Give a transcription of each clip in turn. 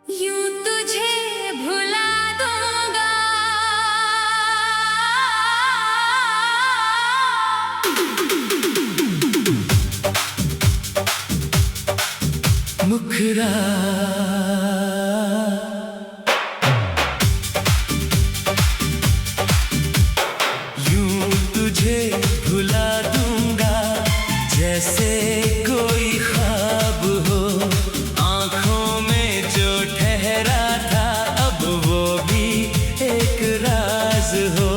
यूं तुझे भुला दूंगा, मुखरा यूं तुझे भुला दूंगा जैसे कोई ख्वाब हो। आंखों में जो ठहरा था अब वो भी एक राज हो।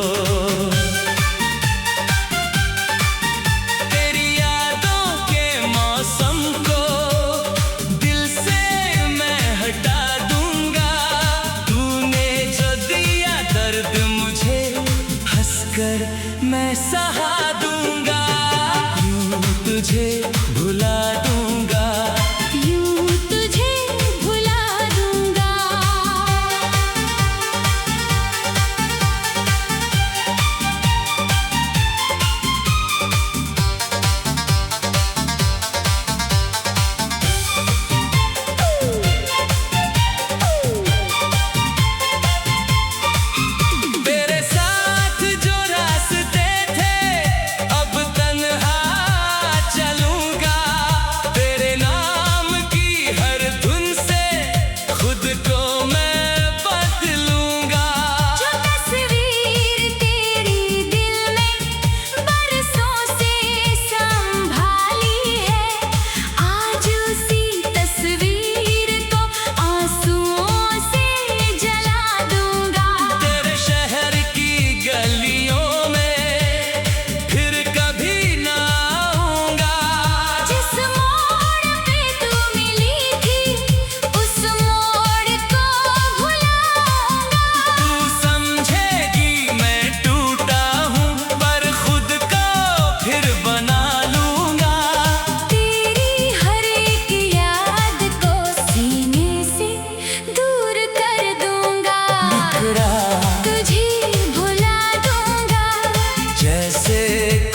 तेरी यादों के मौसम को दिल से मैं हटा दूंगा। तूने जो दिया दर्द मुझे हंसकर मैं सहा दूंगा। यूं तुझे भुला दूंगा, यूं तुझे भुला दूंगा। तेरे साथ जो रास्ते थे अब तन्हा चलूंगा। तेरे नाम की हर धुन से खुद को मैं बदलूंगा। जो तस्वीर तेरी दिल में बरसों से संभाली है, आज उसी तस्वीर को आंसुओं से जला दूंगा। तेरे शहर की गलियों में फिर कभी ना आऊंगा। जिस मोड़ पे तू मिली थी उस मोड़ को भुलाऊंगा। तू समझेगी मैं टूटा हूँ पर खुद को फिर बना लूंगा। तेरी हर एक याद को सीने से दूर कर दूंगा। मुखरा तुझे भुला दूंगा, जैसे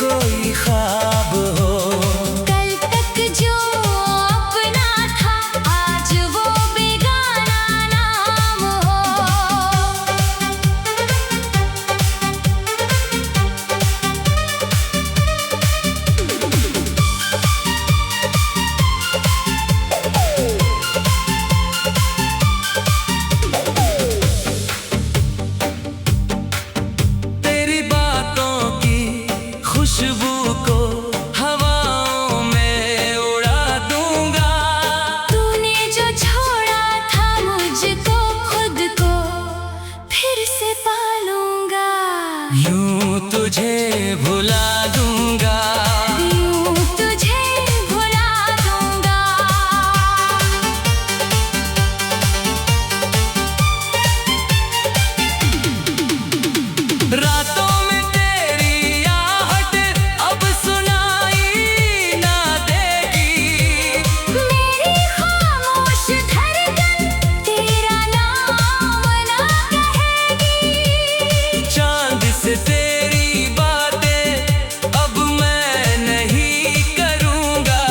कोई ख्वाब हो। कल तक जो अपना था आज वो बेगाना नाम हो। तेरी बातों की खुशबू को हवाओं में उड़ा दूंगा। तूने जो छोड़ा था मुझको खुद को फिर से पालूंगा। यूं तुझे भुला दूंगा, यूं तुझे भुला दूंगा। रातों में तेरी आहट अब सुनाई ना देगी। मेरी खामोश धड़कन तेरा नाम ना कहेगी। चांद से तेरी बातें अब मैं नहीं करूंगा।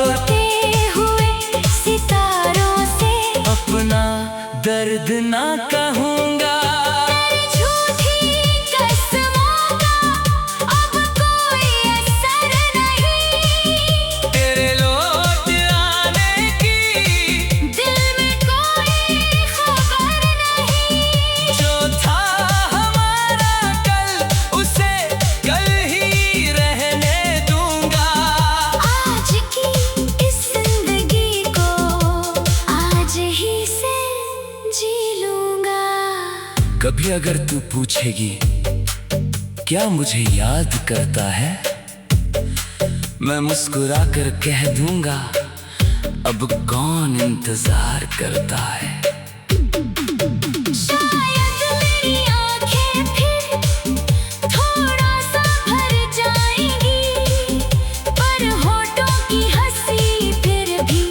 उड़ते हुए सितारों से अपना दर्द ना कहूंगा। झूठी कसमों का अब कोई असर नहीं। तेरे लौट आने की दिल में कोई खबर नहीं। जो था हमारा कल उसे कल ही रहने दूंगा। आज की इस जिंदगी को आज ही से जी लूंगा। कभी अगर तू पूछेगी क्या मुझे याद करता है, मैं मुस्कुरा कर कह दूंगा अब कौन इंतजार करता है। शायद मेरी आंखें फिर थोड़ा सा भर जाएंगी, पर होठों की हंसी फिर भी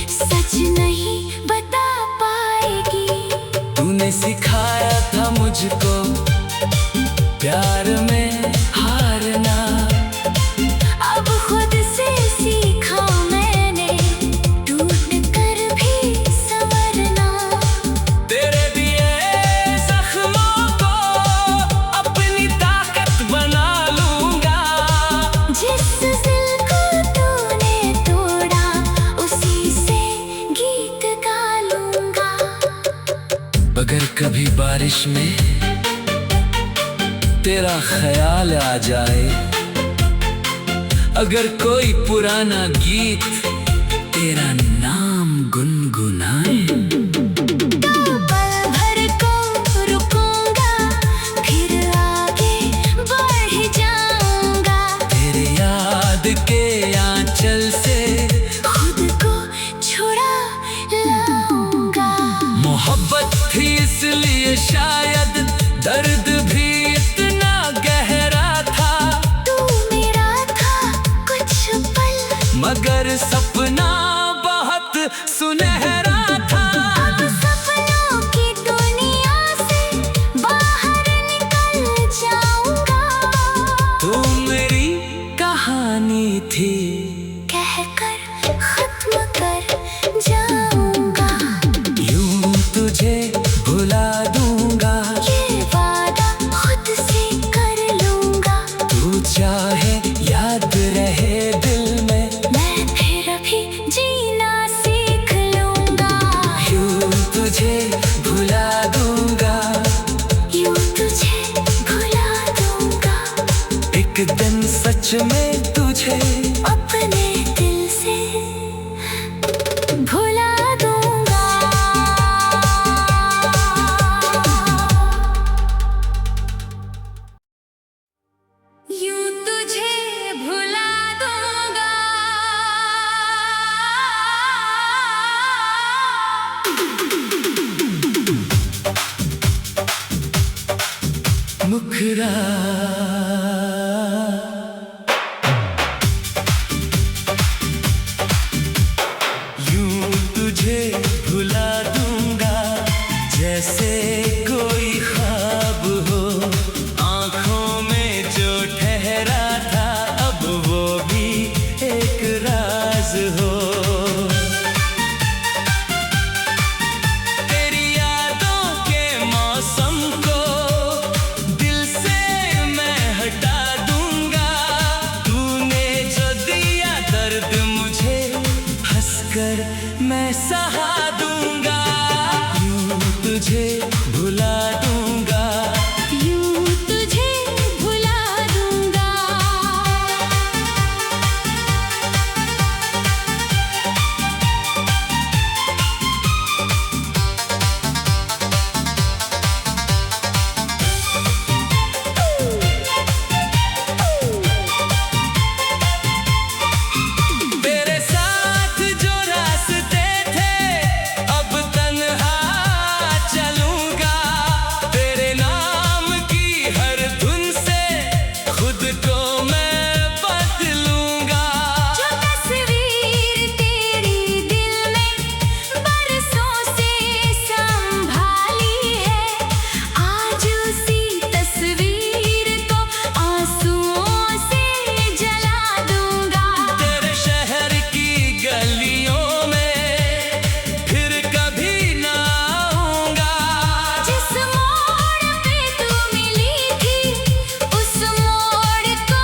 सच नहीं बता पाएगी। तूने सिखाया था मुझको प्यार में हारना। अब खुद से सीखा मैंने टूट कर भी संवरना। कभी बारिश में तेरा ख्याल आ जाए, अगर कोई पुराना गीत तेरा नाम गुनगुनाए। पल भर को रुकूंगा, फिर आगे बढ़ जाऊंगा। तेरे याद के आंचल से खुद को छुड़ा लाऊंगा। मोहब्बत थी इसलिए शायद दर्द भी इतना गहरा था। तू मेरा था कुछ पल, मगर सपना बहुत सुनहरा था। अब सपनों की दुनिया से बाहर निकल जाऊंगा। तू मेरी कहानी थी, कहकर खत्म कर जाऊंगा। यूं तुझे भुला दूंगा। ये वादा खुद से कर लूंगा। तू चाहे याद रहे दिल में, मैं फिर भी जीना सीख लूंगा। यूं तुझे भुला दूंगा। यूं तुझे भुला दूंगा। एक दिन सच में तुझे अपने दिल से भुला दूंगा। यूं तुझे भुला दूंगा। मुखरा यूं तुझे भुला दूंगा, जैसे कोई ख्वाब हो। आंखों में जो ठहरा था अब वो भी एक राज हो। तेरी यादों के मौसम को दिल से मैं हटा दूंगा। तूने जो दिया दर्द मुझे, हंसकर मैं सहा दूंगा। यूं तुझे भुला दूंगा। यूं तुझे भुला दूंगा। तेरे साथ जो रास्ते थे अब तन्हा चलूंगा। तेरे नाम की हर धुन से खुद को मैं बदलूंगा। जो तस्वीर तेरी दिल में बरसों से संभाली है, आज उसी तस्वीर को आंसुओं से जला दूंगा। तेरे शहर की गलियों में फिर कभी ना आऊंगा। जिस मोड़ पे तू मिली थी, उस मोड़ को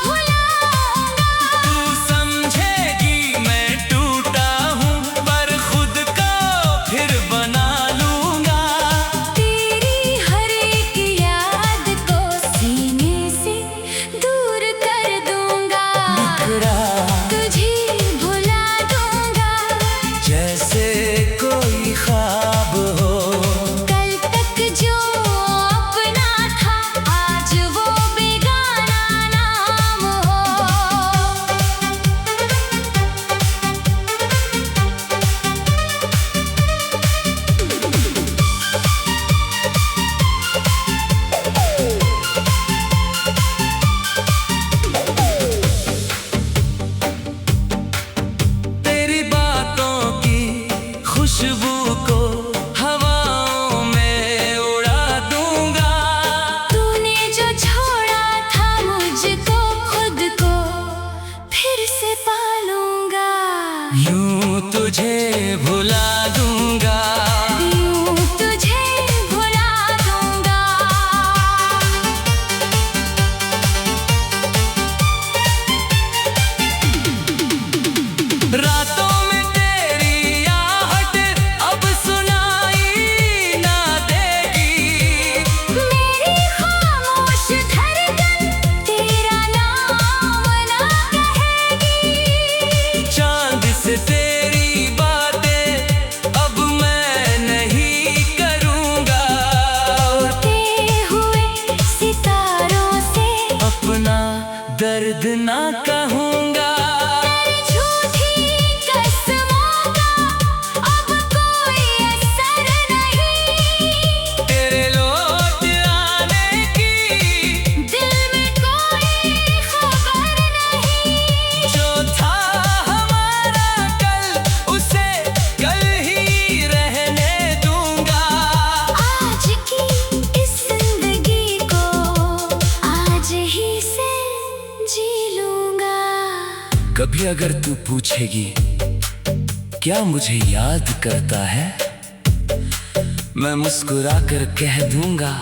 भुलाऊंगा। तू समझेगी मैं टूटा हूँ, पर खुद को फिर बना लूंगा। तेरी हर एक याद को सीने से दूर कर दूंगा। मुकरा तुझे भुला दूंगा। जैसे कोई ख्वाब हो। कल तक जो अपना था, आज वो बेगाना नाम हो। तेरी बातों की खुशबू को हवाओं में उड़ा दूंगा। तूने जो छोड़ा था मुझको, खुद को फिर से पालूंगा। यूं तुझे भुला दूंगा। यूं तुझे भुला दूंगा। रातों में तेरी आहट अब सुनाई ना दे। कभी अगर तू पूछेगी क्या मुझे याद करता है, मैं मुस्कुरा कर कह दूंगा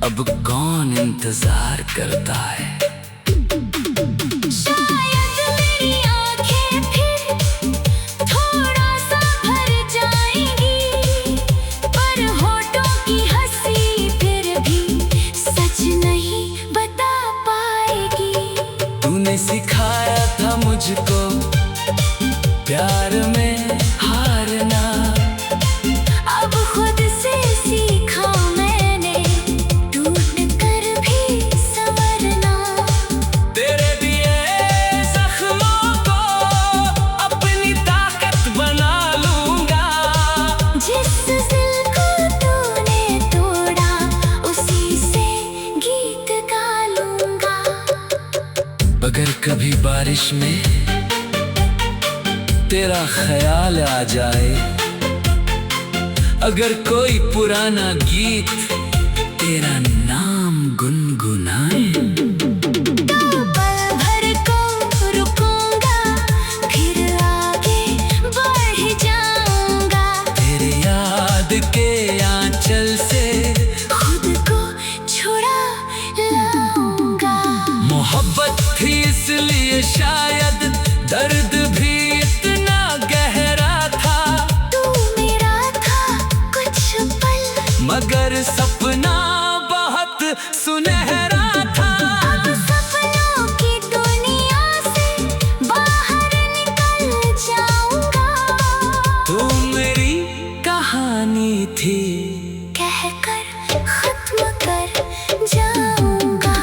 अब कौन इंतजार करता है। शायद मेरी आंखें फिर थोड़ा सा भर जाएंगी, पर होठों की हंसी फिर भी सच नहीं बता पाएगी। तूने सिखाया था मुझको प्यार में हारना, अब खुद से सीखा मैंने टूट कर भी संवरना। तेरे दिए जख्मों को अपनी ताकत बना लूंगा। जिस दिल को तूने तोड़ा उसी से गीत गा लूंगा। अगर कभी बारिश में तेरा ख्याल आ जाए, अगर कोई पुराना गीत तेरा नाम गुनगुनाए, तो पल भर को रुकूंगा, फिर आगे बढ़ जाऊंगा। तेरे याद के आंचल से खुद को छुड़ा लाऊंगा। मोहब्बत थी इसलिए शायद दर्द भी इतना गहरा था। तू मेरा था कुछ पल, मगर सपना बहुत सुनहरा था। अब सपनों की दुनिया से बाहर निकल जाऊंगा। तू मेरी कहानी थी, कहकर खत्म कर जाऊंगा।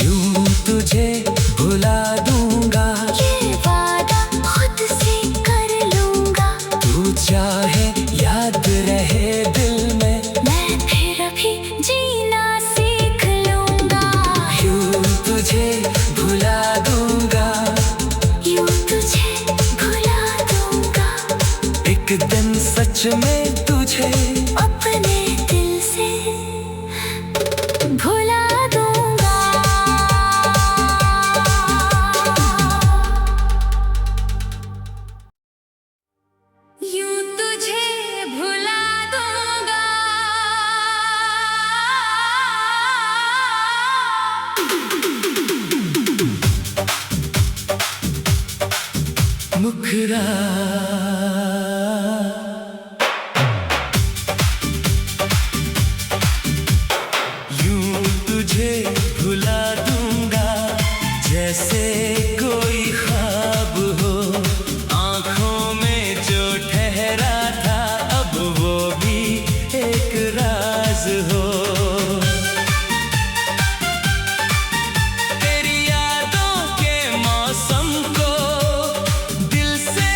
यूं तुझे भुला दूंगा। ये वादा खुद से कर लूंगा। तू चाहे याद रहे दिल में, मैं फिर अभी जीना सीख लूंगा। यूं तुझे भुला दूंगा। यूं तुझे भुला दूंगा। एक दिन सच में तुझे अपने दिल से भुला दूंगा। यूं तुझे भुला दूंगा। मुखरा यूं तुझे भुला दूंगा, जैसे कोई ख्वाब हो। आंखों में जो ठहरा था अब वो भी एक राज हो। तेरी यादों के मौसम को दिल से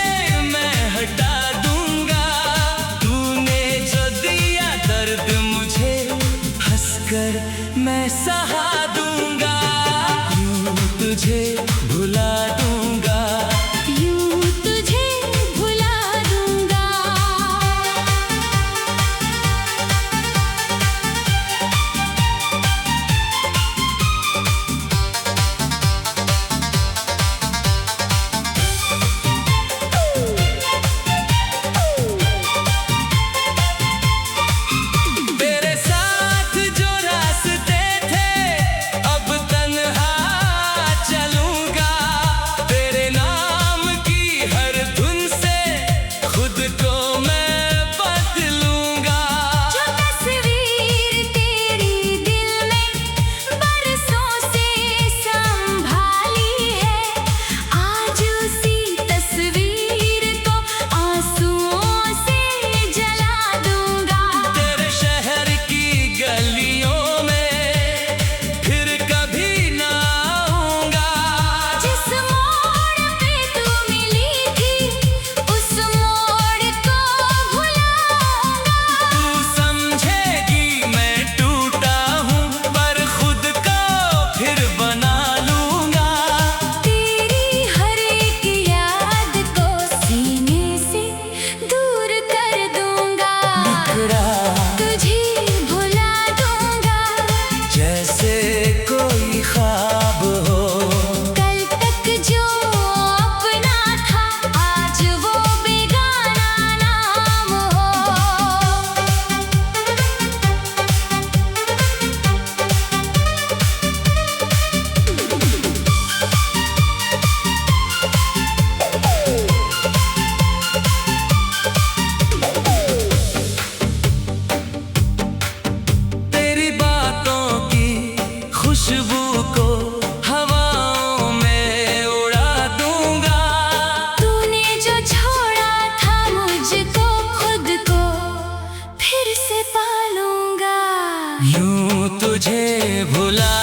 तुझे भुला